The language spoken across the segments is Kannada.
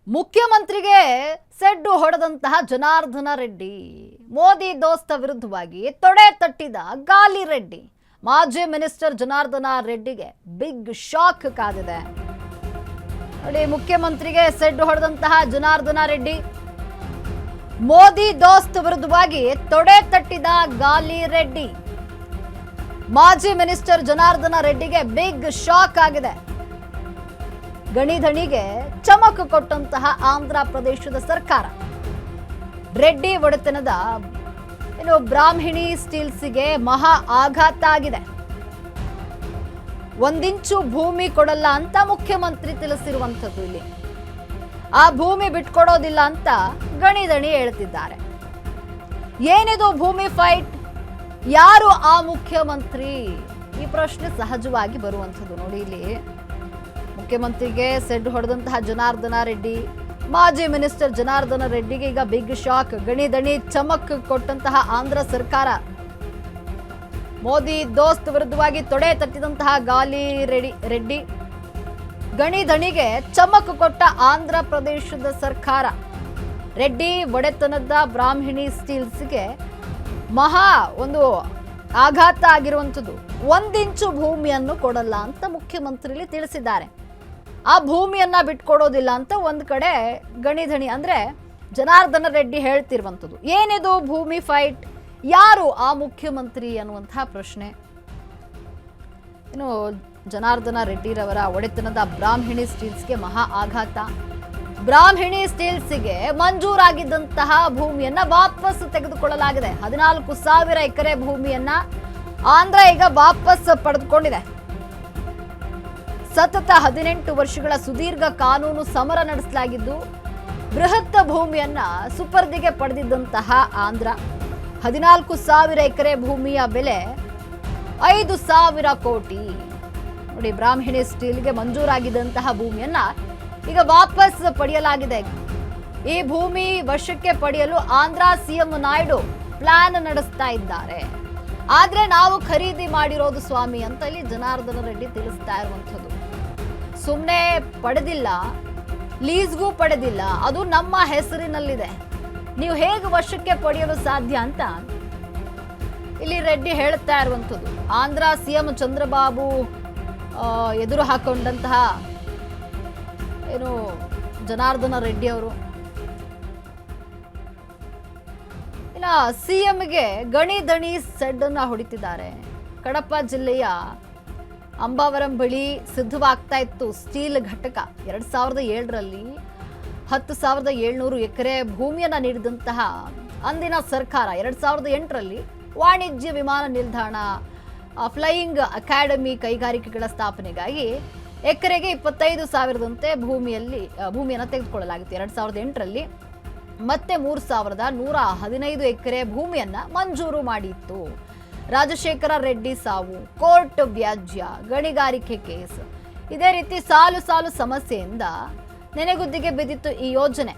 ಮುಖ್ಯಮಂತ್ರಿಗೆ ಸೆಡ್ಡು ಹೊಡೆದಂತಹ ಜನಾರ್ದನ ರೆಡ್ಡಿ ಮೋದಿ ದೋಸ್ತ ವಿರುದ್ಧವಾಗಿ ತೊಡೆ ತಟ್ಟಿದ ಗಾಲಿ ರೆಡ್ಡಿ ಮಾಜಿ ಮಿನಿಸ್ಟರ್ ಜನಾರ್ದನ ರೆಡ್ಡಿಗೆ ಬಿಗ್ ಶಾಕ್ ಕಾದಿದೆ. ನೋಡಿ, ಮುಖ್ಯಮಂತ್ರಿಗೆ ಸೆಡ್ಡು ಹೊಡೆದಂತಹ ಜನಾರ್ದನ ರೆಡ್ಡಿ ಮೋದಿ ದೋಸ್ತ್ ವಿರುದ್ಧವಾಗಿ ತೊಡೆ ತಟ್ಟಿದ ಗಾಲಿ ರೆಡ್ಡಿ ಮಾಜಿ ಮಿನಿಸ್ಟರ್ ಜನಾರ್ದನ ರೆಡ್ಡಿಗೆ ಬಿಗ್ ಶಾಕ್ ಆಗಿದೆ. ಗಣಿಧಣಿಗೆ ಚಮಕ್ ಕೊಟ್ಟಂತಹ ಆಂಧ್ರ ಪ್ರದೇಶದ ಸರ್ಕಾರ ರೆಡ್ಡಿ ಒಡೆತನದ ಬ್ರಾಹ್ಮಣಿ ಸ್ಟೀಲ್ಸ್ಗೆ ಮಹಾ ಆಘಾತ ಆಗಿದೆ. ಒಂದಿಂಚು ಭೂಮಿ ಕೊಡಲ್ಲ ಅಂತ ಮುಖ್ಯಮಂತ್ರಿ ತಿಳಿಸಿರುವಂಥದ್ದು. ಇಲ್ಲಿ ಆ ಭೂಮಿ ಬಿಟ್ಕೊಡೋದಿಲ್ಲ ಅಂತ ಗಣಿಧಣಿ ಹೇಳ್ತಿದ್ದಾರೆ. ಏನಿದು ಭೂಮಿ ಫೈಟ್? ಯಾರು ಆ ಮುಖ್ಯಮಂತ್ರಿ? ಈ ಪ್ರಶ್ನೆ ಸಹಜವಾಗಿ ಬರುವಂಥದ್ದು. ನೋಡಿ, ಇಲ್ಲಿ ಮುಖ್ಯಮಂತ್ರಿಗೆ ಸೆಡ್ ಹೊಡೆದಂತಹ ಜನಾರ್ದನ ರೆಡ್ಡಿ, ಮಾಜಿ ಮಿನಿಸ್ಟರ್ ಜನಾರ್ದನ ರೆಡ್ಡಿಗೆ ಈಗ ಬಿಗ್ ಶಾಕ್. ಗಣಿಧಣಿ ಚಮಕ್ ಕೊಟ್ಟಂತಹ ಆಂಧ್ರ ಸರ್ಕಾರ ಮೋದಿ ದೋಸ್ತ್ ವಿರುದ್ಧವಾಗಿ ತೊಡೆ ತಟ್ಟಿದಂತಹ ಗಾಲಿ ರೆಡ್ಡಿ, ಗಣಿಧಣಿಗೆ ಚಮಕ್ ಕೊಟ್ಟ ಆಂಧ್ರ ಪ್ರದೇಶದ ಸರ್ಕಾರ ರೆಡ್ಡಿ ಒಡೆತನದ ಬ್ರಾಹ್ಮಣಿ ಸ್ಟೀಲ್ಸ್ಗೆ ಮಹಾ ಒಂದು ಆಘಾತ ಆಗಿರುವಂಥದ್ದು. ಒಂದಿಂಚು ಭೂಮಿಯನ್ನು ಕೊಡಲ್ಲ ಅಂತ ಮುಖ್ಯಮಂತ್ರಿ ತಿಳಿಸಿದ್ದಾರೆ. ಆ ಭೂಮಿಯನ್ನ ಬಿಟ್ಕೊಡೋದಿಲ್ಲ ಅಂತ ಒಂದ್ ಕಡೆ ಗಣಿಧಣಿ ಅಂದ್ರೆ ಜನಾರ್ದನ ರೆಡ್ಡಿ ಹೇಳ್ತಿರುವಂಥದ್ದು. ಏನಿದು ಭೂಮಿ ಫೈಟ್? ಯಾರು ಆ ಮುಖ್ಯಮಂತ್ರಿ ಅನ್ನುವಂತಹ ಪ್ರಶ್ನೆ. ಇನ್ನು ಜನಾರ್ದನ ರೆಡ್ಡಿರವರ ಒಡೆತನದ ಬ್ರಾಹ್ಮಣಿ ಸ್ಟೀಲ್ಸ್ಗೆ ಮಹಾ ಆಘಾತ. ಬ್ರಾಹ್ಮಣಿ ಸ್ಟೀಲ್ಸ್ಗೆ ಮಂಜೂರಾಗಿದ್ದಂತಹ ಭೂಮಿಯನ್ನ ವಾಪಸ್ ತೆಗೆದುಕೊಳ್ಳಲಾಗಿದೆ. 14,000 ಎಕರೆ ಭೂಮಿಯನ್ನ ಆಂಧ್ರ ಈಗ ವಾಪಸ್ ಪಡೆದುಕೊಂಡಿದೆ. ಸತತ 18 ವರ್ಷಗಳ ಸುದೀರ್ಘ ಕಾನೂನು ಸಮರ ನಡೆಸಲಾಗಿದ್ದು ಬೃಹತ್ ಭೂಮಿಯನ್ನ ಸುಪರ್ದಿಗೆ ಪಡೆದಿದ್ದಂತಹ ಆಂಧ್ರ 14,000 ಎಕರೆ ಭೂಮಿಯ ಬೆಲೆ 5,000 ಕೋಟಿ. ನೋಡಿ, ಬ್ರಾಹ್ಮಣಿ ಸ್ಟೀಲ್ಗೆ ಮಂಜೂರಾಗಿದ್ದಂತಹ ಭೂಮಿಯನ್ನ ಈಗ ವಾಪಸ್ ಪಡೆಯಲಾಗಿದೆ. ಈ ಭೂಮಿ ವಶಕ್ಕೆ ಪಡೆಯಲು ಆಂಧ್ರ ಸಿಎಂ ನಾಯ್ಡು ಪ್ಲಾನ್ ನಡೆಸ್ತಾ ಇದ್ದಾರೆ. ಆದ್ರೆ ನಾವು ಖರೀದಿ ಮಾಡಿರೋದು ಸ್ವಾಮಿ ಅಂತ ಇಲ್ಲಿ ಜನಾರ್ದನ ರೆಡ್ಡಿ ತಿಳಿಸ್ತಾ ಇರುವಂಥದ್ದು. ಸುಮ್ಮನೆ ಪಡೆದಿಲ್ಲ, ಲೀಸ್ಗೂ ಪಡೆದಿಲ್ಲ, ಅದು ನಮ್ಮ ಹೆಸರಿನಲ್ಲಿದೆ. ನೀವು ಹೇಗೆ ವಶಕ್ಕೆ ಪಡೆಯಲು ಸಾಧ್ಯ ಅಂತ ಇಲ್ಲಿ ರೆಡ್ಡಿ ಹೇಳ್ತಾ ಇರುವಂಥದ್ದು. ಆಂಧ್ರ ಸಿಎಂ ಚಂದ್ರಬಾಬು ಎದುರು ಹಾಕೊಂಡಂತಹ ಜನಾರ್ದನ ರೆಡ್ಡಿ ಅವರು ಇನ್ನ ಸಿಎಂಗೆ ಗಣಿಧಣಿ ಸೆಡ್ ಅನ್ನ ಹೊಡಿತಿದ್ದಾರೆ. ಕಡಪ ಜಿಲ್ಲೆಯ ಅಂಬಾವರಂ ಬಳಿ ಸಿದ್ಧವಾಗ್ತಾ ಇತ್ತು ಸ್ಟೀಲ್ ಘಟಕ. 2007ರಲ್ಲಿ 10,700 ಎಕರೆ ಭೂಮಿಯನ್ನ ನೀಡಿದಂತಹ ಅಂದಿನ ಸರ್ಕಾರ 2008ರಲ್ಲಿ ವಾಣಿಜ್ಯ ವಿಮಾನ ನಿಲ್ದಾಣ, ಫ್ಲೈಯಿಂಗ್ ಅಕಾಡೆಮಿ ಕೈಗಾರಿಕೆಗಳ ಸ್ಥಾಪನೆಗಾಗಿ ಎಕರೆಗೆ 25,000ದಂತೆ ಭೂಮಿಯನ್ನು ತೆಗೆದುಕೊಳ್ಳಲಾಗಿತ್ತು. 2008ರಲ್ಲಿ ಮತ್ತೆ 3,115 ಎಕರೆ ಭೂಮಿಯನ್ನ ಮಂಜೂರು ಮಾಡಿತ್ತು. ರಾಜಶೇಖರ ರೆಡ್ಡಿ ಸಾವು, ಕೋರ್ಟ್ ವ್ಯಾಜ್ಯ, ಗಣಿಗಾರಿಕೆ ಕೇಸ್, ಇದೇ ರೀತಿ ಸಾಲು ಸಾಲು ಸಮಸ್ಯೆಯಿಂದ ನೆನೆಗುದ್ದಿಗೆ ಬಿದ್ದಿತ್ತು ಈ ಯೋಜನೆ.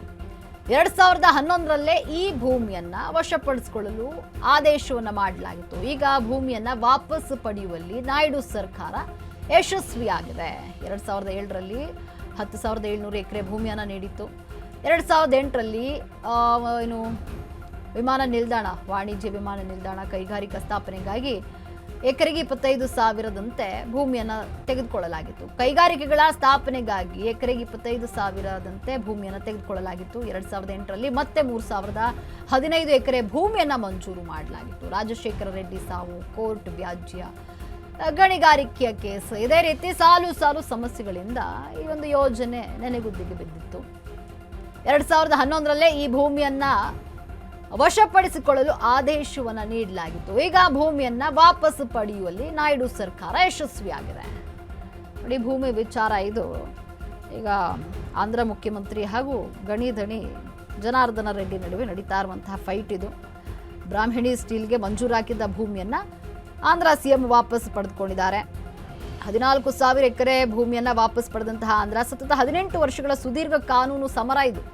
2011ರಲ್ಲೇ ಈ ಭೂಮಿಯನ್ನ ವಶಪಡಿಸಿಕೊಳ್ಳಲು ಆದೇಶವನ್ನ ಮಾಡಲಾಗಿತ್ತು. ಈಗ ಭೂಮಿಯನ್ನ ವಾಪಸ್ ಪಡೆಯುವಲ್ಲಿ ನಾಯ್ಡು ಸರ್ಕಾರ ಯಶಸ್ವಿಯಾಗಿದೆ. 2007ರಲ್ಲಿ 10,700 ಎಕರೆ ಭೂಮಿಯನ್ನ ನೀಡಿತ್ತು. 2008ರಲ್ಲಿ ವಿಮಾನ ನಿಲ್ದಾಣ, ವಾಣಿಜ್ಯ ವಿಮಾನ ನಿಲ್ದಾಣ ಕೈಗಾರಿಕಾ ಸ್ಥಾಪನೆಗಾಗಿ ಎಕರೆಗೆ 25,000ದಂತೆ ಭೂಮಿಯನ್ನು ತೆಗೆದುಕೊಳ್ಳಲಾಗಿತ್ತು. ಕೈಗಾರಿಕೆಗಳ ಸ್ಥಾಪನೆಗಾಗಿ ಎಕರೆಗೆ 25,000ದಂತೆ ಭೂಮಿಯನ್ನು ತೆಗೆದುಕೊಳ್ಳಲಾಗಿತ್ತು. 2008ರಲ್ಲಿ ಮತ್ತೆ 3,015 ಎಕರೆ ಭೂಮಿಯನ್ನು ಮಂಜೂರು ಮಾಡಲಾಗಿತ್ತು. ರಾಜಶೇಖರ ರೆಡ್ಡಿ ಸಾವು, ಕೋರ್ಟ್ ವ್ಯಾಜ್ಯ, ಗಣಿಗಾರಿಕೆಯ ಕೇಸ್, ಇದೇ ರೀತಿ ಸಾಲು ಸಾಲು ಸಮಸ್ಯೆಗಳಿಂದ ಈ ಒಂದು ಯೋಜನೆ ನೆನೆಗುದ್ದಿಗೆ ಬಿದ್ದಿತ್ತು. 2011ರಲ್ಲೇ ಈ ಭೂಮಿಯನ್ನ ವಶಪಡಿಸಿಕೊಳ್ಳಲು ಆದೇಶವನ್ನ ನೀಡಲಾಗಿತ್ತು. ಈಗ ಭೂಮಿಯನ್ನ ವಾಪಸ್ ಪಡೆಯುವಲ್ಲಿ ನಾಯ್ಡು ಸರ್ಕಾರ ಯಶಸ್ವಿಯಾಗಿದೆ. ನೋಡಿ, ಭೂಮಿ ವಿಚಾರ ಇದು. ಈಗ ಆಂಧ್ರ ಮುಖ್ಯಮಂತ್ರಿ ಹಾಗೂ ಗಣಿಧಣಿ ಜನಾರ್ದನ ರೆಡ್ಡಿ ನಡುವೆ ನಡೀತಾ ಇರುವಂತಹ ಫೈಟ್ ಇದು. ಬ್ರಾಹ್ಮಣಿ ಸ್ಟೀಲ್ಗೆ ಮಂಜೂರಾಗಿದ್ದ ಭೂಮಿಯನ್ನ ಆಂಧ್ರ ಸಿಎಂ ವಾಪಸ್ ಪಡೆದುಕೊಂಡಿದ್ದಾರೆ. 14,000 ಎಕರೆ ಭೂಮಿಯನ್ನ ವಾಪಸ್ ಪಡೆದಂತಹ ಆಂಧ್ರ ಸತತ 18 ವರ್ಷಗಳ ಸುದೀರ್ಘ ಕಾನೂನು ಸಮರ ಇದು.